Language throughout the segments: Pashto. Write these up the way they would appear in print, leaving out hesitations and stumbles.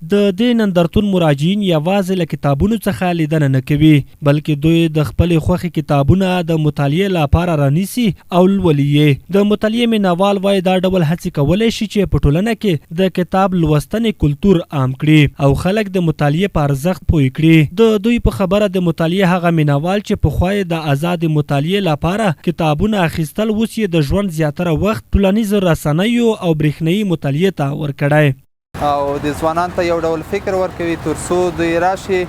د دې نندرتون مراجعین یوازې له کتابونو څخه لیدنه نه کوي بلکې دوی د خپلې خوښې کتابونه د مطالعې لپاره رانیسي او لولي یې. د مطالعې مینوال وایي دا ډول هڅې کولی شي چې په ټولنه کې د کتاب لوستنې کلتور عام کړي او خلک د مطالعې په ارزښت پوه کړي. د دوی په خبره د مطالعې هغه مینوال چې پخوا یې د آزادې مطالعې لپاره کتابونه اخیستل اوس یې د ژوند زیاتره وخت ټولنیزو رسنیو او برېښنایي مطالعې ته ورکړی او د ځوانانو ته یو ډول فکر ورکوي تر څو دوی راشي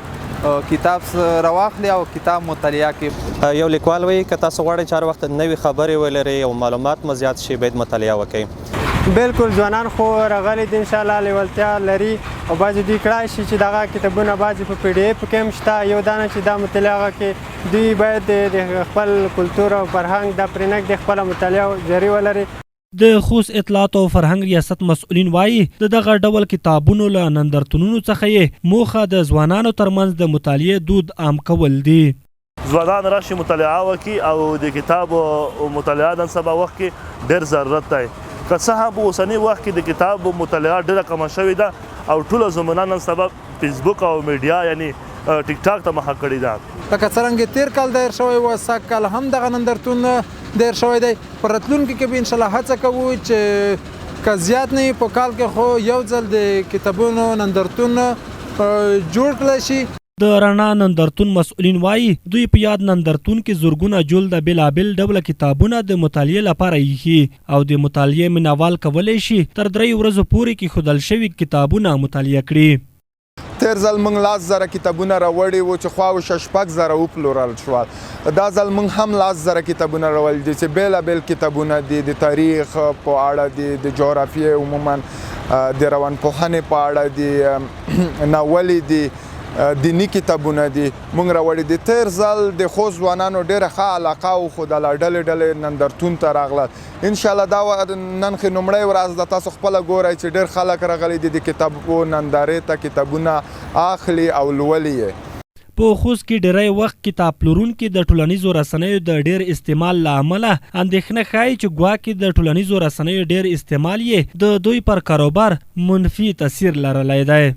کتاب راواخلي او کتاب مطالعه کړي. یو لیکوال وایي که تاسو غواړئ چې هر وخت نوې خبرې ولرئ او معلومات مو زیات شي باید مطالعه وکړئ. بالکل ځوانان خو راغلي دي انشاءالله لیوالتیا لري او بعضې دوی کړای شي چې دغه کتابونه بعضې په پی ډي اف کې هم شته. یو دا نه چې دا مطالعه کې دوی باید د خپل کلتور او فرهنګ دا پرې نږدې خپله مطالعه جاري ولري. د خوست اطلاعات او فرهنګ ریاست مسؤلین وایي د دغه ډول کتابونو له نندرتونونو څخه یې موخه د ځوانانو ترمنځ د مطالعې دود عام کول دي. ځوانان راشي مطالعه وکړي او د کتاب مطالعه نن سبا وخت کې ډېر ضرورت دی. که څه هم په اوسني وخت کې د کتاب مطالعه ډېره کمه شوې ده او ټوله زمانه نن سبا فیسبوک او میډیا یعنی ټیک ټاک ته مخه کړې ده. لکه څرنګه تیر کال دایر شوی و سږ کال هم دغه نندرتون دایر شوی دی. په راتلونکي کې به انشاءالله هڅه کوو چې که زیات نه په کال کې خو یو ځل د کتابونو نندرتون جوړ کړی شي. د رڼا نندرتون مسؤلین وایي دوی په یاد نندرتون کې زرګونه جلده بېلابېل ډوله کتابونه د مطالعې لپاره ایښي او د مطالعې مینوال کولی شي تر 3 ورځو پورې کېښودل شوي کتابونه مطالعه کړي. تیر ځل موږ 10,000 کتابونه راوړي وو چې خواوشا 6,000 وپلورل شول. دا ځل موږ هم 10,000 کتابونه راوړي دي چې بېلابېل کتابونه دي د تاریخ په اړه دي د جغرافیې عموما د روانپوهنې په اړه دي ناولې دي دینی کتابونه دي موږ راوړي دي. تیر ځل د خوست ځوانانو ډېره ښه علاقه او خو د ډلې نندرتون ته راغله. انشاءالله دا نن خو لومړۍ ورځ ده تاسو خپله ګورئ چې ډېر خلک راغلي دي د کتابو نندارې ته کتابونه اخلي او لولي یې. په خوست کې ډېری وخت کتاب پلورونکي د ټولنیزو رسنیو د ډېر استعمال له امله اندېښنه ښایي چې ګواکې د ټولنیزو رسنیو ډېر استعمال یې د دوی پر کاروبار منفي تاثیر لرلی دی.